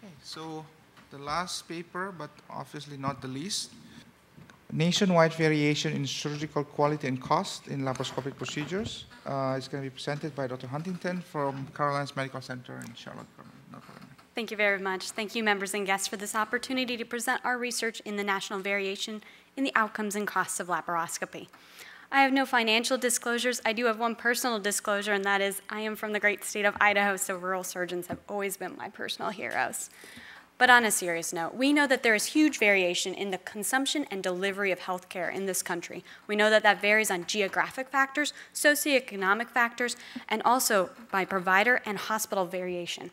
Okay, so the last paper, but obviously not the least, nationwide variation in surgical quality and cost in laparoscopic procedures. It's going to be presented by Dr. Huntington from Caroline's Medical Center in Charlotte, North Carolina. Thank you very much. Thank you, members and guests, for this opportunity to present our research in the national variation in the outcomes and costs of laparoscopy. I have no financial disclosures. I do have one personal disclosure, and that is I am from the great state of Idaho, so rural surgeons have always been my personal heroes. But on a serious note, we know that there is huge variation in the consumption and delivery of healthcare in this country. We know that that varies on geographic factors, socioeconomic factors, and also by provider and hospital variation.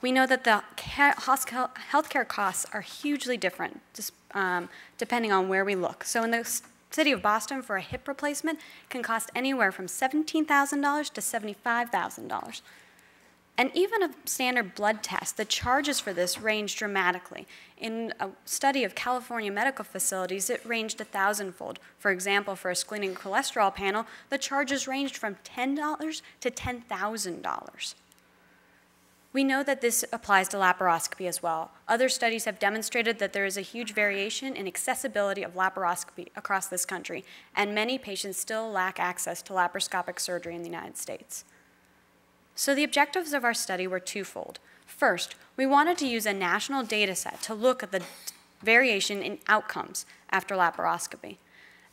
We know that the healthcare costs are hugely different depending on where we look. So in the city of Boston, for a hip replacement, can cost anywhere from $17,000 to $75,000. And even a standard blood test, the charges for this range dramatically. In a study of California medical facilities, it ranged 1,000-fold. For example, for a screening cholesterol panel, the charges ranged from $10 to $10,000. We know that this applies to laparoscopy as well. Other studies have demonstrated that there is a huge variation in accessibility of laparoscopy across this country, and many patients still lack access to laparoscopic surgery in the United States. So the objectives of our study were twofold. First, we wanted to use a national data set to look at the variation in outcomes after laparoscopy.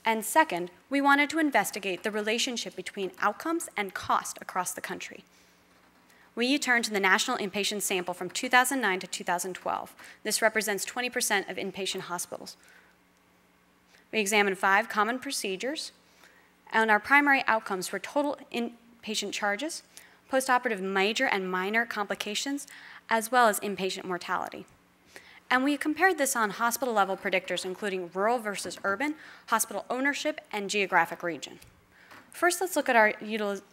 And second, we wanted to investigate the relationship between outcomes and cost across the country. We turned to the national inpatient sample from 2009 to 2012. This represents 20% of inpatient hospitals. We examined 5 common procedures, and our primary outcomes were total inpatient charges, postoperative major and minor complications, as well as inpatient mortality. And we compared this on hospital-level predictors, including rural versus urban, hospital ownership, and geographic region. First, let's look at our utilization.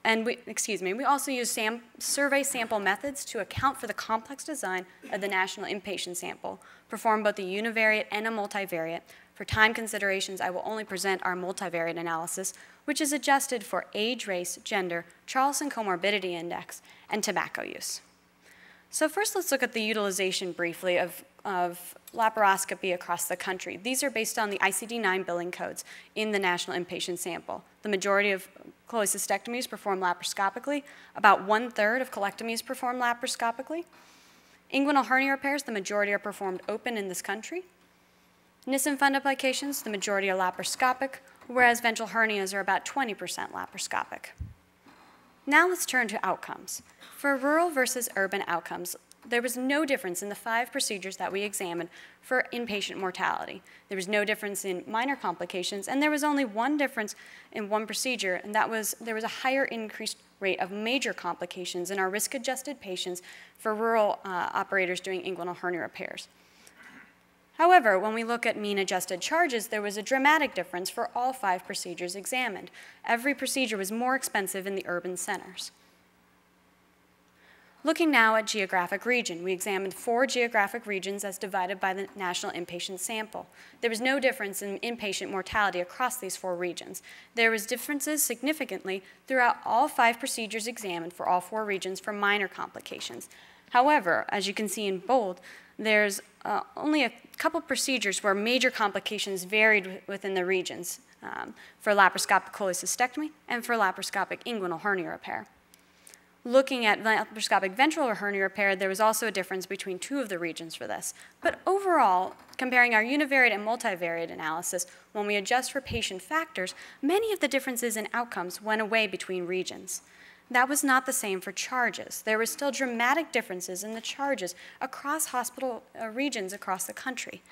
And we also use survey sample methods to account for the complex design of the national inpatient sample, perform both a univariate and a multivariate. For time considerations, I will only present our multivariate analysis, which is adjusted for age, race, gender, Charlson Comorbidity Index, and tobacco use. So first, let's look at the utilization briefly of laparoscopy across the country. These are based on the ICD-9 billing codes in the national inpatient sample. The majority of cholecystectomies performed laparoscopically. About 1/3 of colectomies performed laparoscopically. Inguinal hernia repairs, the majority are performed open in this country. Nissen fundoplications, the majority are laparoscopic, whereas ventral hernias are about 20% laparoscopic. Now let's turn to outcomes. For rural versus urban outcomes, there was no difference in the 5 procedures that we examined for inpatient mortality. There was no difference in minor complications, and there was only one difference in one procedure, and that was there was a higher increased rate of major complications in our risk-adjusted patients for rural operators doing inguinal hernia repairs. However, when we look at mean adjusted charges, there was a dramatic difference for all 5 procedures examined. Every procedure was more expensive in the urban centers. Looking now at geographic region, we examined 4 geographic regions as divided by the national inpatient sample. There was no difference in inpatient mortality across these 4 regions. There was differences significantly throughout all 5 procedures examined for all 4 regions for minor complications. However, as you can see in bold, there's only a couple procedures where major complications varied within the regions for laparoscopic cholecystectomy and for laparoscopic inguinal hernia repair. Looking at laparoscopic ventral hernia repair, there was also a difference between 2 of the regions for this. But overall, comparing our univariate and multivariate analysis, when we adjust for patient factors, many of the differences in outcomes went away between regions. That was not the same for charges. There were still dramatic differences in the charges across hospital regions across the country.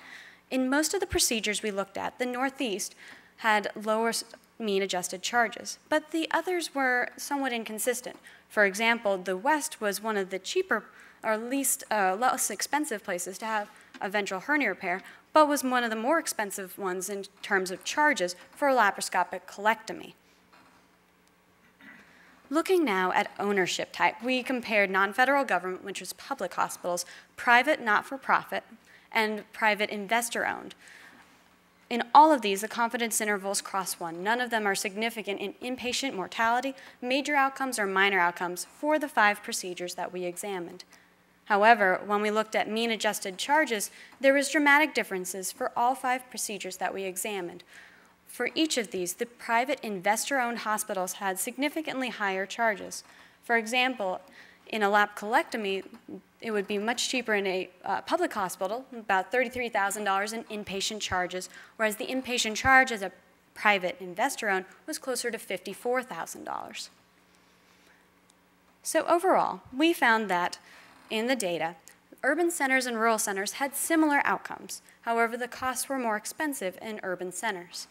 In most of the procedures we looked at, the Northeast had lower mean adjusted charges, but the others were somewhat inconsistent. For example, the West was one of the cheaper or less expensive places to have a ventral hernia repair, but was one of the more expensive ones in terms of charges for a laparoscopic colectomy. Looking now at ownership type, we compared non-federal government, which was public hospitals, private not-for-profit, and private investor-owned. In all of these, the confidence intervals cross 1. None of them are significant in inpatient mortality, major outcomes, or minor outcomes for the 5 procedures that we examined. However, when we looked at mean adjusted charges, there was dramatic differences for all 5 procedures that we examined. For each of these, the private investor-owned hospitals had significantly higher charges. For example, in a laparocolectomy, it would be much cheaper in a public hospital, about $33,000 in inpatient charges, whereas the inpatient charge as a private investor-owned was closer to $54,000. So overall, we found that in the data, urban centers and rural centers had similar outcomes. However, the costs were more expensive in urban centers.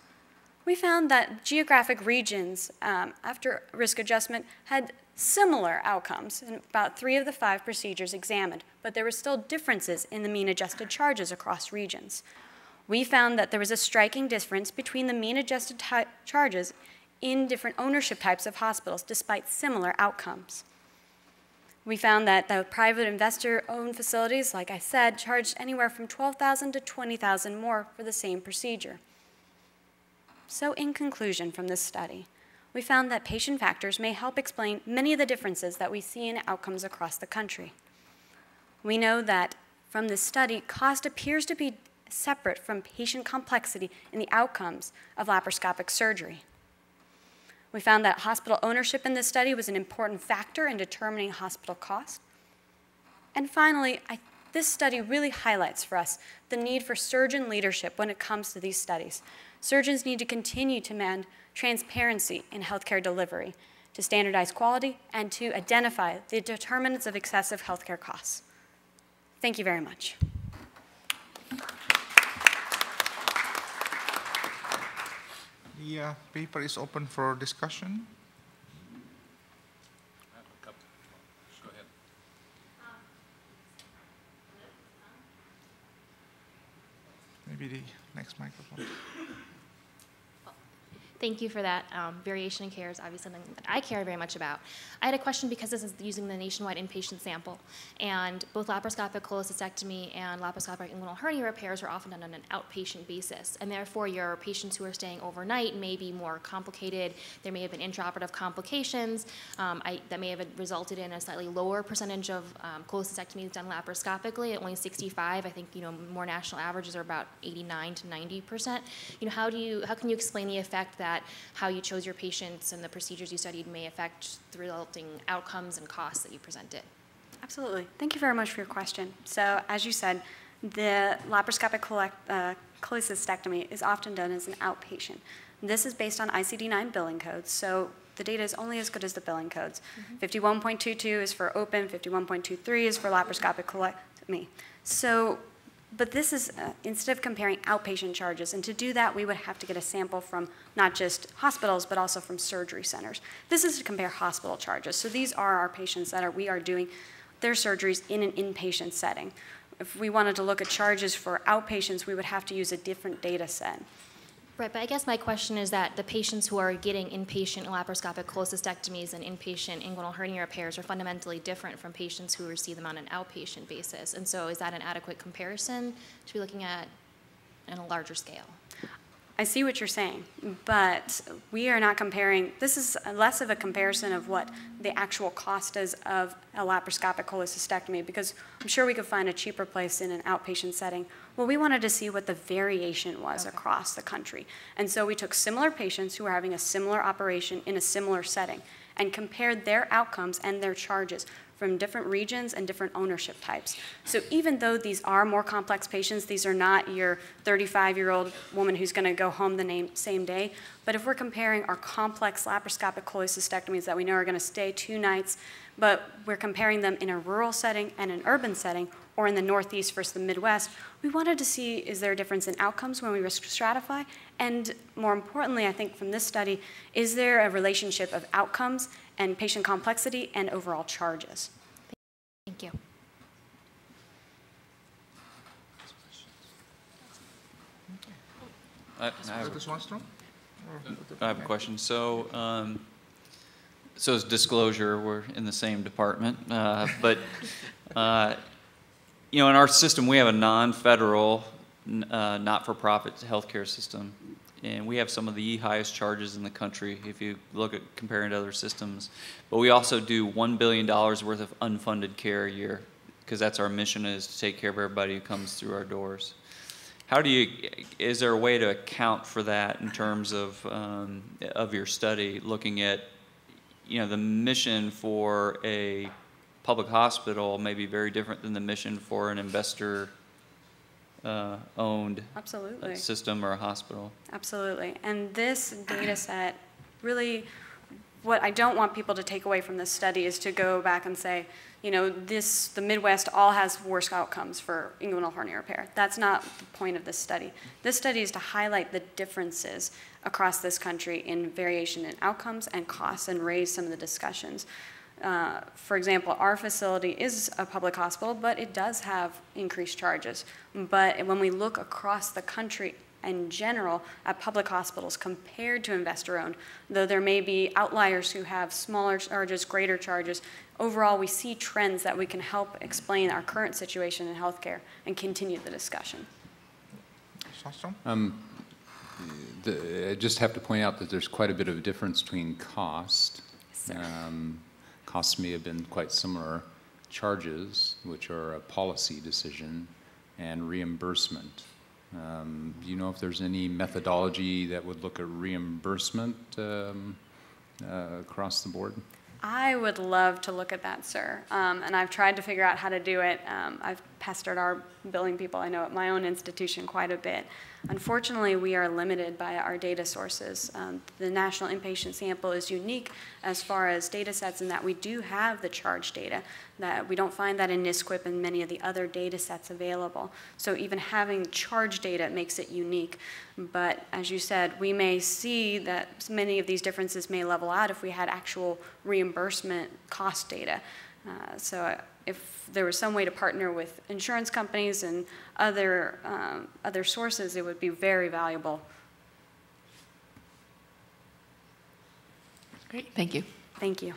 We found that geographic regions, after risk adjustment, had similar outcomes in about 3 of the 5 procedures examined, but there were still differences in the mean adjusted charges across regions. We found that there was a striking difference between the mean adjusted charges in different ownership types of hospitals, despite similar outcomes. We found that the private investor-owned facilities, like I said, charged anywhere from $12,000 to $20,000 more for the same procedure. So in conclusion from this study, we found that patient factors may help explain many of the differences that we see in outcomes across the country. We know that from this study, cost appears to be separate from patient complexity in the outcomes of laparoscopic surgery. We found that hospital ownership in this study was an important factor in determining hospital cost. And finally, this study really highlights for us the need for surgeon leadership when it comes to these studies. Surgeons need to continue to demand transparency in healthcare delivery, to standardize quality, and to identify the determinants of excessive healthcare costs. Thank you very much. The paper is open for discussion. Go ahead. Maybe the next microphone. Thank you for that. Variation in care is obviously something that I care very much about. I had a question because this is using the nationwide inpatient sample, and both laparoscopic cholecystectomy and laparoscopic inguinal hernia repairs are often done on an outpatient basis, and therefore your patients who are staying overnight may be more complicated. There may have been intraoperative complications that may have resulted in a slightly lower percentage of cholecystectomies done laparoscopically at only 65. I think more national averages are about 89 to 90%. How can you explain the effect that how you chose your patients and the procedures you studied may affect the resulting outcomes and costs that you presented? Absolutely. Thank you very much for your question. So as you said, the laparoscopic cholecystectomy is often done as an outpatient. This is based on ICD-9 billing codes, so the data is only as good as the billing codes. 51.22 is for open, 51.23 is for laparoscopic colectomy. But this is, instead of comparing outpatient charges, and to do that, we would have to get a sample from not just hospitals, but also from surgery centers. This is to compare hospital charges. So these are our patients that we are doing their surgeries in an inpatient setting. If we wanted to look at charges for outpatients, we would have to use a different data set. Right, but I guess my question is that the patients who are getting inpatient laparoscopic cholecystectomies and inpatient inguinal hernia repairs are fundamentally different from patients who receive them on an outpatient basis. And so is that an adequate comparison to be looking at on a larger scale? I see what you're saying, but we are not comparing. This is less of a comparison of what the actual cost is of a laparoscopic cholecystectomy, because I'm sure we could find a cheaper place in an outpatient setting. Well, we wanted to see what the variation was across the country. And so we took similar patients who were having a similar operation in a similar setting and compared their outcomes and their charges from different regions and different ownership types. So even though these are more complex patients, these are not your 35-year-old woman who's going to go home the same day, but if we're comparing our complex laparoscopic cholecystectomies that we know are going to stay 2 nights, but we're comparing them in a rural setting and an urban setting, or in the Northeast versus the Midwest, we wanted to see, is there a difference in outcomes when we risk stratify? And more importantly, I think from this study, is there a relationship of outcomes and patient complexity and overall charges? Thank you. I have a question. So, so as disclosure, we're in the same department, but in our system, we have a non-federal, not-for-profit healthcare system, and we have some of the highest charges in the country if you look at comparing to other systems. But we also do $1 billion worth of unfunded care a year. because that's our mission, is to take care of everybody who comes through our doors. Is there a way to account for that in terms of your study, looking at, the mission for a public hospital may be very different than the mission for an investor owned Absolutely. system or a hospital? Absolutely. And this data set, really, what I don't want people to take away from this study is to go back and say, the Midwest all has worse outcomes for inguinal hernia repair. That's not the point of this study. This study is to highlight the differences across this country in variation in outcomes and costs and raise some of the discussions. For example, our facility is a public hospital, but it does have increased charges. But when we look across the country in general at public hospitals compared to investor-owned, though there may be outliers who have smaller charges, greater charges, overall we see trends that we can help explain our current situation in healthcare and continue the discussion. I just have to point out that there's quite a bit of difference between cost. Yes, sir. Costs may have been quite similar. Charges, which are a policy decision, and reimbursement. Do you know if there's any methodology that would look at reimbursement across the board? I would love to look at that, sir. And I've tried to figure out how to do it. I've pestered our billing people, I know, at my own institution quite a bit. Unfortunately, we are limited by our data sources. The national inpatient sample is unique as far as data sets in that we do have the charge data. That we don't find that in NISQIP and many of the other data sets available. So even having charge data makes it unique. But as you said, we may see that many of these differences may level out if we had actual reimbursement cost data. So if there was some way to partner with insurance companies and other sources, it would be very valuable. Great, thank you. Thank you.